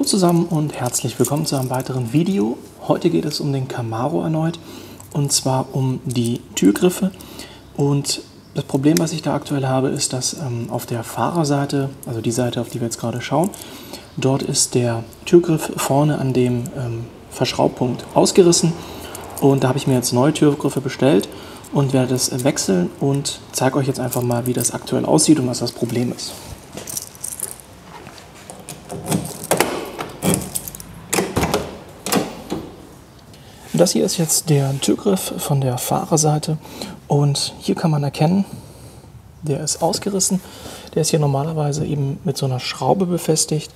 zusammen und herzlich willkommen zu einem weiteren Video. Heute geht es um den Camaro erneut und zwar um die Türgriffe. Und das Problem, was ich da aktuell habe, ist, dass auf der Fahrerseite, also die Seite, auf die wir jetzt gerade schauen, dort ist der Türgriff vorne an dem Verschraubpunkt ausgerissen. Und da habe ich mir jetzt neue Türgriffe bestellt und werde das wechseln und zeige euch jetzt einfach mal, wie das aktuell aussieht und was das Problem ist. Das hier ist jetzt der Türgriff von der Fahrerseite und hier kann man erkennen, der ist ausgerissen. Der ist hier normalerweise eben mit so einer Schraube befestigt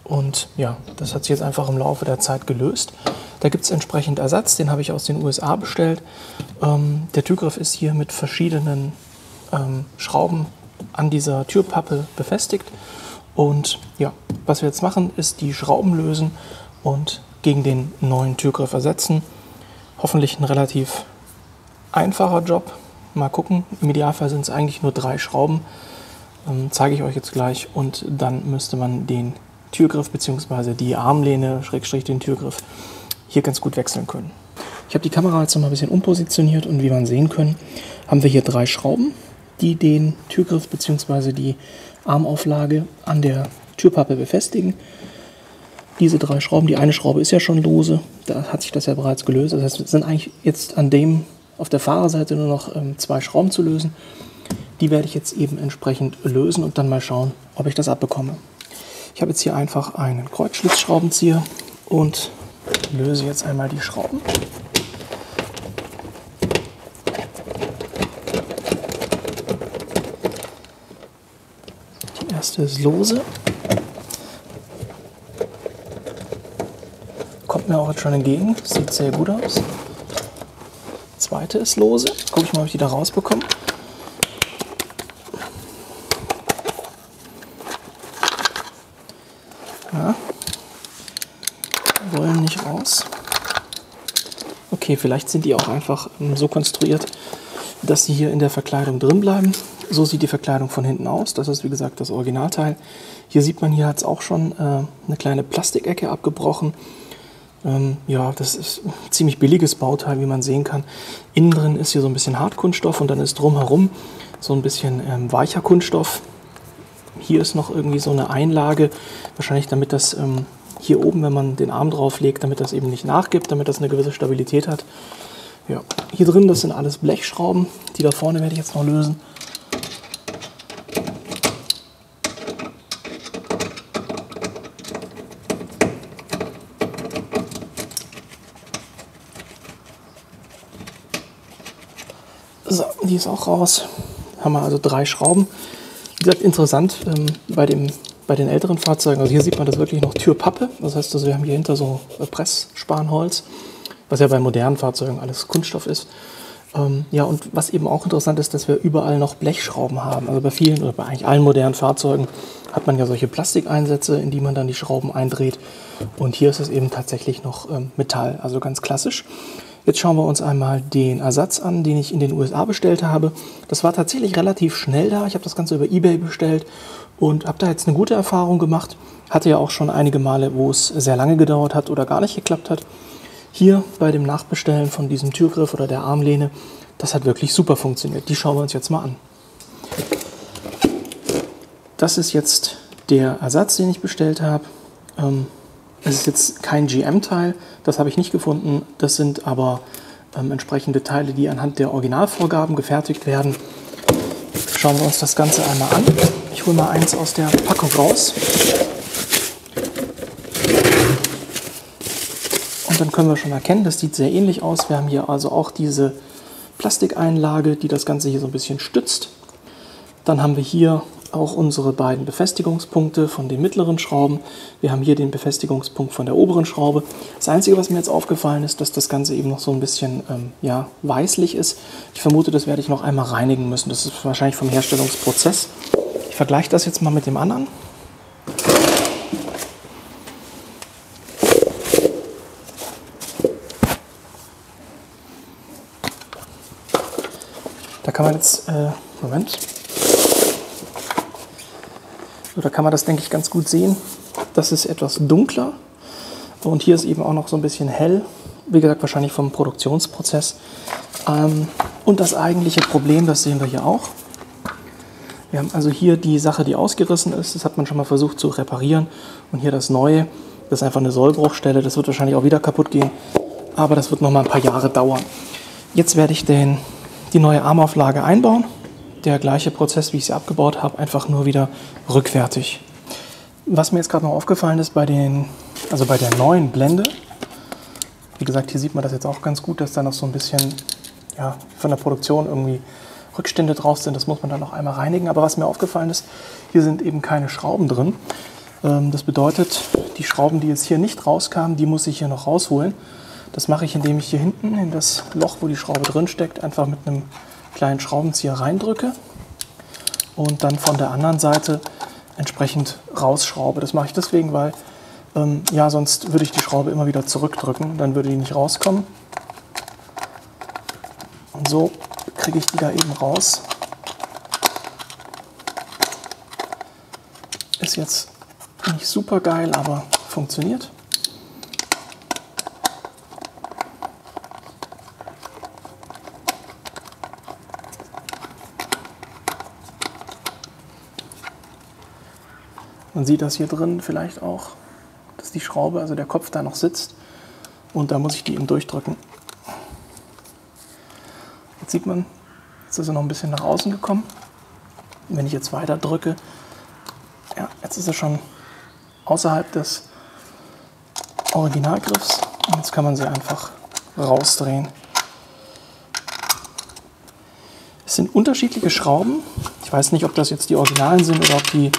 und ja, das hat sich jetzt einfach im Laufe der Zeit gelöst. Da gibt es entsprechend Ersatz, den habe ich aus den USA bestellt. Der Türgriff ist hier mit verschiedenen Schrauben an dieser Türpappe befestigt. Und ja, was wir jetzt machen, ist die Schrauben lösen und gegen den neuen Türgriff ersetzen. Hoffentlich ein relativ einfacher Job. Mal gucken, im Idealfall sind es eigentlich nur 3 Schrauben. Zeige ich euch jetzt gleich und dann müsste man den Türgriff bzw. die Armlehne, / den Türgriff hier ganz gut wechseln können. Ich habe die Kamera jetzt noch mal ein bisschen umpositioniert und wie man sehen können, haben wir hier 3 Schrauben, die den Türgriff bzw. die Armauflage an der Türpappe befestigen. Diese 3 Schrauben, die eine Schraube ist ja schon lose, da hat sich das ja bereits gelöst. Das heißt, es sind eigentlich jetzt auf der Fahrerseite nur noch 2 Schrauben zu lösen. Die werde ich jetzt eben entsprechend lösen und dann mal schauen, ob ich das abbekomme. Ich habe jetzt hier einfach einen Kreuzschlitzschraubenzieher und löse jetzt einmal die Schrauben. Die erste ist lose. Kommt mir auch jetzt schon entgegen, sieht sehr gut aus. Die zweite ist lose. Gucke ich mal, ob ich die da rausbekomme. Ja. Wollen nicht raus. Okay, vielleicht sind die auch einfach so konstruiert, dass sie hier in der Verkleidung drin bleiben. So sieht die Verkleidung von hinten aus. Das ist wie gesagt das Originalteil. Hier sieht man, hier hat es auch schon eine kleine Plastikecke abgebrochen. Ja, das ist ein ziemlich billiges Bauteil, wie man sehen kann. Innen drin ist hier so ein bisschen Hartkunststoff und dann ist drumherum so ein bisschen weicher Kunststoff. Hier ist noch irgendwie so eine Einlage, wahrscheinlich damit das hier oben, wenn man den Arm drauf legt, damit das eben nicht nachgibt, damit das eine gewisse Stabilität hat. Ja, hier drin, das sind alles Blechschrauben. Die da vorne werde ich jetzt noch lösen. So, die ist auch raus. Haben wir also 3 Schrauben. Wie gesagt, interessant bei den älteren Fahrzeugen, also hier sieht man das wirklich noch Türpappe. Das heißt, also wir haben hier hinter so Pressspanholz, was ja bei modernen Fahrzeugen alles Kunststoff ist. Ja, und was eben auch interessant ist, dass wir überall noch Blechschrauben haben. Also bei vielen oder bei eigentlich allen modernen Fahrzeugen hat man ja solche Plastikeinsätze, in die man dann die Schrauben eindreht. Und hier ist es eben tatsächlich noch Metall, also ganz klassisch. Jetzt schauen wir uns einmal den Ersatz an, den ich in den USA bestellt habe. Das war tatsächlich relativ schnell da. Ich habe das Ganze über eBay bestellt und habe da jetzt eine gute Erfahrung gemacht. Hatte ja auch schon einige Male, wo es sehr lange gedauert hat oder gar nicht geklappt hat. Hier bei dem Nachbestellen von diesem Türgriff oder der Armlehne, das hat wirklich super funktioniert. Die schauen wir uns jetzt mal an. Das ist jetzt der Ersatz, den ich bestellt habe. Es ist jetzt kein GM-Teil, das habe ich nicht gefunden. Das sind aber entsprechende Teile, die anhand der Originalvorgaben gefertigt werden. Schauen wir uns das Ganze einmal an. Ich hole mal eins aus der Packung raus. Und dann können wir schon erkennen, das sieht sehr ähnlich aus. Wir haben hier also auch diese Plastikeinlage, die das Ganze hier so ein bisschen stützt. Dann haben wir hier auch unsere beiden Befestigungspunkte von den mittleren Schrauben. Wir haben hier den Befestigungspunkt von der oberen Schraube. Das Einzige, was mir jetzt aufgefallen ist, dass das Ganze eben noch so ein bisschen ja, weißlich ist. Ich vermute, das werde ich noch einmal reinigen müssen. Das ist wahrscheinlich vom Herstellungsprozess. Ich vergleiche das jetzt mal mit dem anderen. Da kann man jetzt, Moment. So, da kann man das, denke ich, ganz gut sehen. Das ist etwas dunkler und hier ist eben auch noch so ein bisschen hell. Wie gesagt, wahrscheinlich vom Produktionsprozess. Und das eigentliche Problem, das sehen wir hier auch. Wir haben also hier die Sache, die ausgerissen ist. Das hat man schon mal versucht zu reparieren. Und hier das Neue, das ist einfach eine Sollbruchstelle. Das wird wahrscheinlich auch wieder kaputt gehen. Aber das wird noch mal ein paar Jahre dauern. Jetzt werde ich die neue Armauflage einbauen. Der gleiche Prozess, wie ich sie abgebaut habe, einfach nur wieder rückwärtig. Was mir jetzt gerade noch aufgefallen ist bei der neuen Blende, wie gesagt, hier sieht man das jetzt auch ganz gut, dass da noch so ein bisschen von der Produktion irgendwie Rückstände drauf sind. Das muss man dann noch einmal reinigen. Aber was mir aufgefallen ist, hier sind eben keine Schrauben drin. Das bedeutet, die Schrauben, die jetzt hier nicht rauskamen, die muss ich hier noch rausholen. Das mache ich, indem ich hier hinten in das Loch, wo die Schraube drin steckt, einfach mit einem kleinen Schraubenzieher reindrücke und dann von der anderen Seite entsprechend rausschraube. Das mache ich deswegen, weil sonst würde ich die Schraube immer wieder zurückdrücken, dann würde die nicht rauskommen. Und so kriege ich die da eben raus. Ist jetzt nicht super geil, aber funktioniert. Man sieht das hier drin vielleicht auch, dass die Schraube, also der Kopf da noch sitzt und da muss ich die eben durchdrücken. Jetzt sieht man, jetzt ist er noch ein bisschen nach außen gekommen. Wenn ich jetzt weiter drücke, jetzt ist er schon außerhalb des Originalgriffs und jetzt kann man sie einfach rausdrehen. Es sind unterschiedliche Schrauben. Ich weiß nicht, ob das jetzt die Originalen sind oder ob die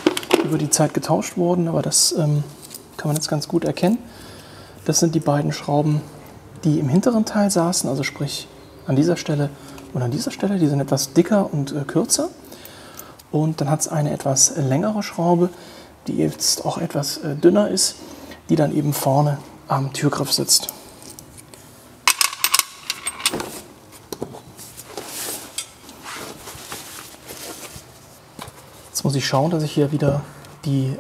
über die Zeit getauscht wurden, aber das kann man jetzt ganz gut erkennen. Das sind die beiden Schrauben, die im hinteren Teil saßen, also sprich an dieser Stelle und an dieser Stelle. Die sind etwas dicker und kürzer. Und dann hat es eine etwas längere Schraube, die jetzt auch etwas dünner ist, die dann eben vorne am Türgriff sitzt. Jetzt muss ich schauen, dass ich hier wieder die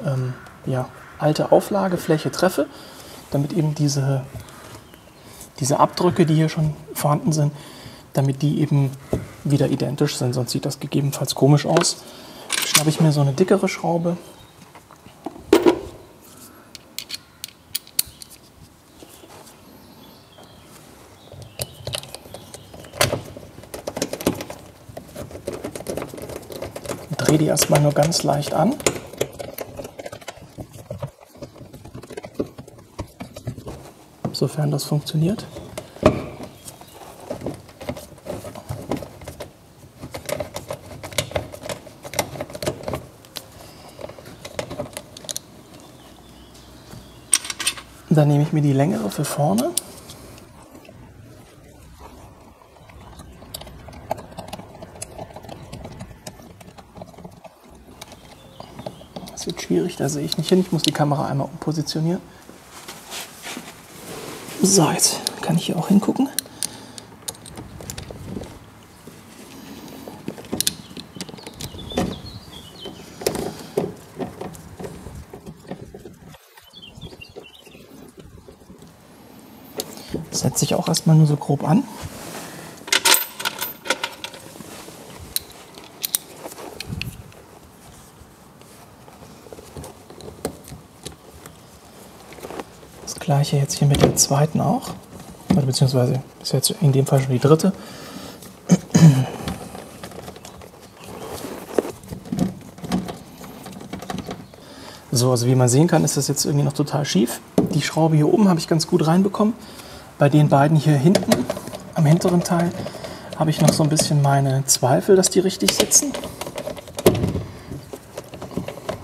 alte Auflagefläche treffe, damit eben diese Abdrücke, die hier schon vorhanden sind, damit die eben wieder identisch sind, sonst sieht das gegebenenfalls komisch aus. Schnappe ich mir so eine dickere Schraube. Drehe die erstmal nur ganz leicht an. Sofern das funktioniert. Dann nehme ich mir die längere für vorne. Das wird schwierig, da sehe ich nicht hin. Ich muss die Kamera einmal umpositionieren. So, jetzt kann ich hier auch hingucken. Das setze ich auch erstmal nur so grob an. Das gleiche jetzt hier mit der zweiten auch. Oder beziehungsweise ist jetzt in dem Fall schon die dritte. So, also wie man sehen kann, ist das jetzt irgendwie noch total schief. Die Schraube hier oben habe ich ganz gut reinbekommen. Bei den beiden hier hinten, am hinteren Teil, habe ich noch so ein bisschen meine Zweifel, dass die richtig sitzen.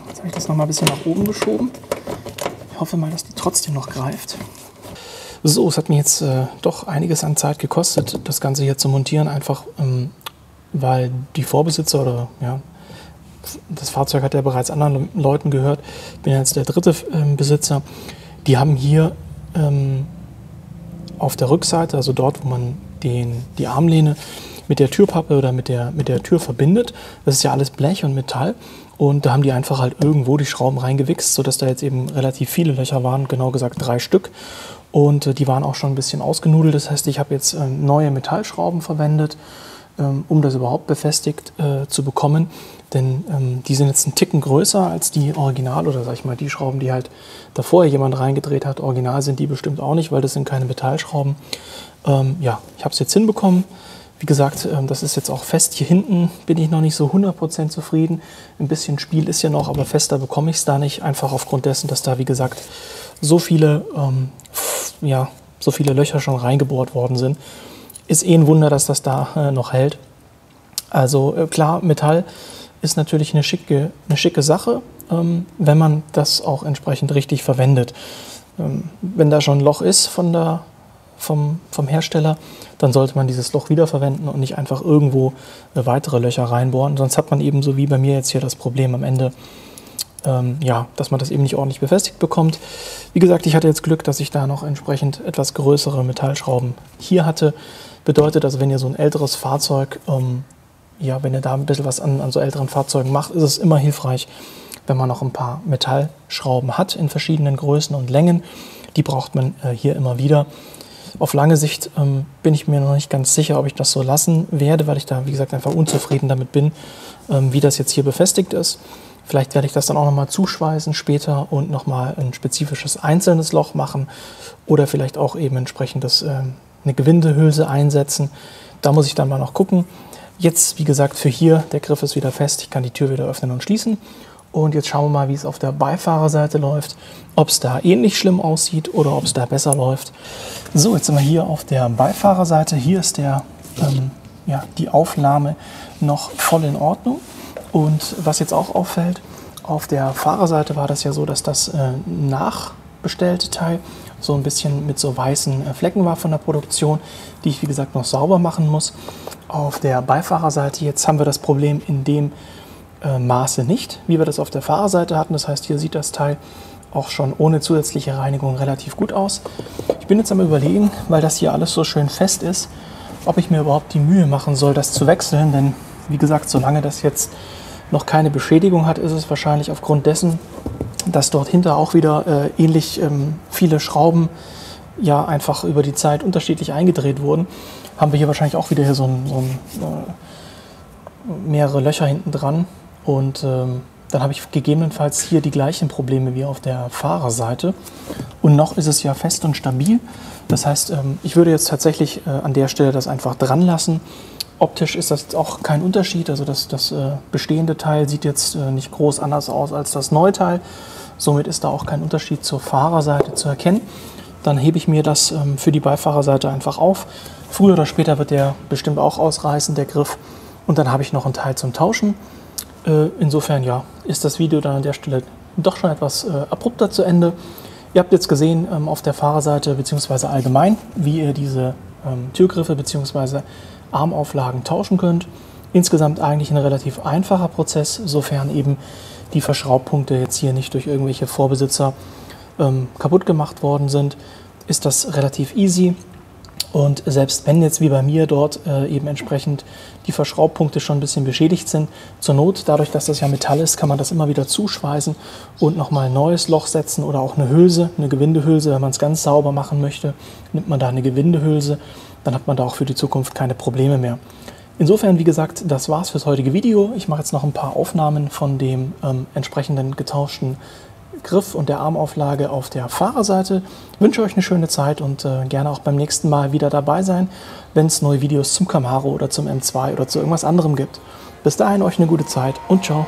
Jetzt habe ich das noch mal ein bisschen nach oben geschoben. Ich hoffe mal, dass die trotzdem noch greift. So, es hat mir jetzt doch einiges an Zeit gekostet, das Ganze hier zu montieren, einfach weil die Vorbesitzer oder das Fahrzeug hat ja bereits anderen Leuten gehört. Ich bin jetzt der dritte Besitzer. Die haben hier auf der Rückseite, also dort, wo man die Armlehne mit der Türpappe oder mit der Tür verbindet, das ist ja alles Blech und Metall. Und da haben die einfach halt irgendwo die Schrauben reingewichst, sodass da jetzt eben relativ viele Löcher waren, genau gesagt 3 Stück. Und die waren auch schon ein bisschen ausgenudelt. Das heißt, ich habe jetzt neue Metallschrauben verwendet, um das überhaupt befestigt zu bekommen. Denn die sind jetzt einen Ticken größer als die Original, oder sag ich mal, die Schrauben, die halt davor jemand reingedreht hat. Original sind die bestimmt auch nicht, weil das sind keine Metallschrauben. Ja, ich habe es jetzt hinbekommen. Wie gesagt, das ist jetzt auch fest. Hier hinten bin ich noch nicht so 100% zufrieden. Ein bisschen Spiel ist ja noch, aber fester bekomme ich es da nicht. Einfach aufgrund dessen, dass da, wie gesagt, so viele Löcher schon reingebohrt worden sind. Ist eh ein Wunder, dass das da noch hält. Also klar, Metall ist natürlich eine schicke Sache, wenn man das auch entsprechend richtig verwendet. Wenn da schon ein Loch ist vom Hersteller, dann sollte man dieses Loch wiederverwenden und nicht einfach irgendwo weitere Löcher reinbohren. Sonst hat man eben, so wie bei mir jetzt hier, das Problem am Ende, dass man das eben nicht ordentlich befestigt bekommt. Wie gesagt, ich hatte jetzt Glück, dass ich da noch entsprechend etwas größere Metallschrauben hier hatte. Bedeutet also, wenn ihr so ein älteres Fahrzeug, wenn ihr da ein bisschen was an so älteren Fahrzeugen macht, ist es immer hilfreich, wenn man noch ein paar Metallschrauben hat in verschiedenen Größen und Längen. Die braucht man hier immer wieder. Auf lange Sicht bin ich mir noch nicht ganz sicher, ob ich das so lassen werde, weil ich da, wie gesagt, einfach unzufrieden damit bin, wie das jetzt hier befestigt ist. Vielleicht werde ich das dann auch nochmal zuschweißen später und nochmal ein spezifisches einzelnes Loch machen oder vielleicht auch eben entsprechendes eine Gewindehülse einsetzen. Da muss ich dann mal noch gucken. Jetzt, wie gesagt, für hier, der Griff ist wieder fest, ich kann die Tür wieder öffnen und schließen. Und jetzt schauen wir mal, wie es auf der Beifahrerseite läuft, ob es da ähnlich schlimm aussieht oder ob es da besser läuft. So, jetzt sind wir hier auf der Beifahrerseite. Hier ist die Aufnahme noch voll in Ordnung. Und was jetzt auch auffällt, auf der Fahrerseite war das ja so, dass das nachbestellte Teil so ein bisschen mit so weißen Flecken war von der Produktion, die ich, wie gesagt, noch sauber machen muss. Auf der Beifahrerseite jetzt haben wir das Problem in dem Maße nicht, wie wir das auf der Fahrerseite hatten. Das heißt, hier sieht das Teil auch schon ohne zusätzliche Reinigung relativ gut aus. Ich bin jetzt am Überlegen, weil das hier alles so schön fest ist, ob ich mir überhaupt die Mühe machen soll, das zu wechseln. Denn wie gesagt, solange das jetzt noch keine Beschädigung hat, ist es wahrscheinlich aufgrund dessen, dass dort hinter auch wieder ähnlich viele Schrauben ja einfach über die Zeit unterschiedlich eingedreht wurden, haben wir hier wahrscheinlich auch wieder hier mehrere Löcher hinten dran. Und dann habe ich gegebenenfalls hier die gleichen Probleme wie auf der Fahrerseite. Und noch ist es ja fest und stabil. Das heißt, ich würde jetzt tatsächlich an der Stelle das einfach dran lassen. Optisch ist das auch kein Unterschied. Also das bestehende Teil sieht jetzt nicht groß anders aus als das Neuteil. Somit ist da auch kein Unterschied zur Fahrerseite zu erkennen. Dann hebe ich mir das für die Beifahrerseite einfach auf. Früher oder später wird der bestimmt auch ausreißen, der Griff. Und dann habe ich noch ein Teil zum Tauschen. Insofern ja, ist das Video dann an der Stelle doch schon etwas abrupter zu Ende. Ihr habt jetzt gesehen auf der Fahrerseite bzw. allgemein, wie ihr diese Türgriffe bzw. Armauflagen tauschen könnt. Insgesamt eigentlich ein relativ einfacher Prozess, sofern eben die Verschraubpunkte jetzt hier nicht durch irgendwelche Vorbesitzer kaputt gemacht worden sind, ist das relativ easy. Und selbst wenn jetzt wie bei mir dort eben entsprechend die Verschraubpunkte schon ein bisschen beschädigt sind, zur Not, dadurch, dass das ja Metall ist, kann man das immer wieder zuschweißen und nochmal ein neues Loch setzen oder auch eine Hülse, eine Gewindehülse. Wenn man es ganz sauber machen möchte, nimmt man da eine Gewindehülse, dann hat man da auch für die Zukunft keine Probleme mehr. Insofern, wie gesagt, das war's fürs heutige Video. Ich mache jetzt noch ein paar Aufnahmen von dem entsprechenden getauschten Griff und der Armauflage auf der Fahrerseite. Ich wünsche euch eine schöne Zeit und gerne auch beim nächsten Mal wieder dabei sein, wenn es neue Videos zum Camaro oder zum M2 oder zu irgendwas anderem gibt. Bis dahin euch eine gute Zeit und ciao.